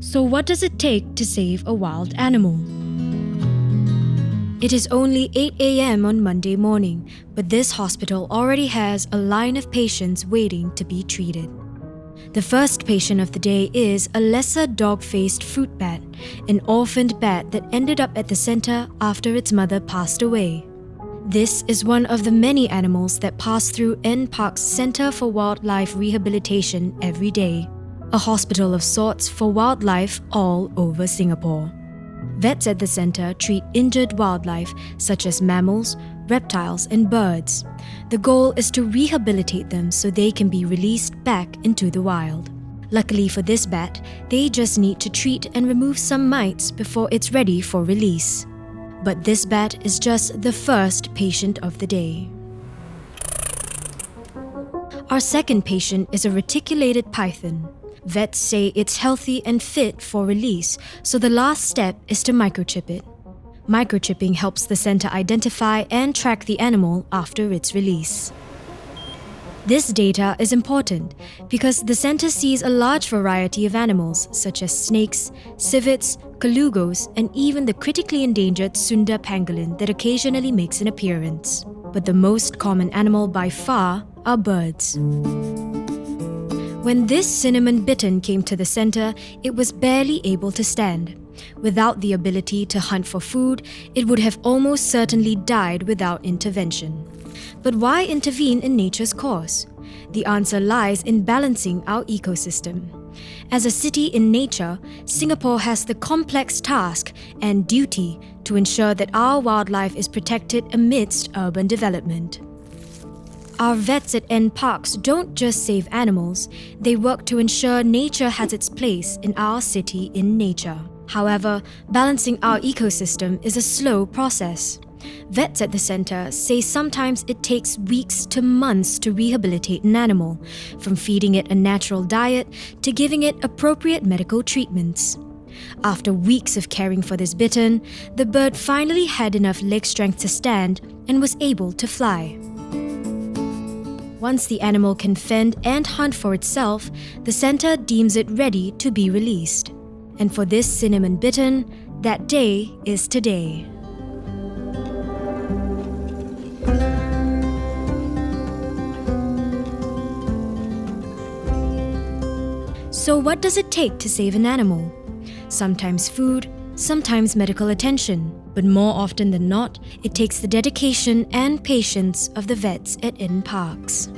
So what does it take to save a wild animal? It is only 8 a.m. on Monday morning, but this hospital already has a line of patients waiting to be treated. The first patient of the day is a lesser dog-faced fruit bat, an orphaned bat that ended up at the center after its mother passed away. This is one of the many animals that pass through NParks Center for Wildlife Rehabilitation every day, a hospital of sorts for wildlife all over Singapore. Vets at the center treat injured wildlife such as mammals, reptiles, and birds. The goal is to rehabilitate them so they can be released back into the wild. Luckily for this bat, they just need to treat and remove some mites before it's ready for release. But this bat is just the first patient of the day. Our second patient is a reticulated python. Vets say it's healthy and fit for release, so the last step is to microchip it. Microchipping helps the center identify and track the animal after its release. This data is important because the center sees a large variety of animals such as snakes, civets, colugos, and even the critically endangered Sunda pangolin that occasionally makes an appearance. But the most common animal by far are birds. When this cinnamon bittern came to the center, it was barely able to stand. Without the ability to hunt for food, it would have almost certainly died without intervention. But why intervene in nature's course? The answer lies in balancing our ecosystem. As a city in nature, Singapore has the complex task and duty to ensure that our wildlife is protected amidst urban development. Our vets at NParks don't just save animals, they work to ensure nature has its place in our city in nature. However, balancing our ecosystem is a slow process. Vets at the center say sometimes it takes weeks to months to rehabilitate an animal, from feeding it a natural diet to giving it appropriate medical treatments. After weeks of caring for this bittern, the bird finally had enough leg strength to stand and was able to fly. Once the animal can fend and hunt for itself, the center deems it ready to be released. And for this cinnamon bittern, that day is today. So what does it take to save an animal? Sometimes food, sometimes medical attention, but more often than not, it takes the dedication and patience of the vets at NParks.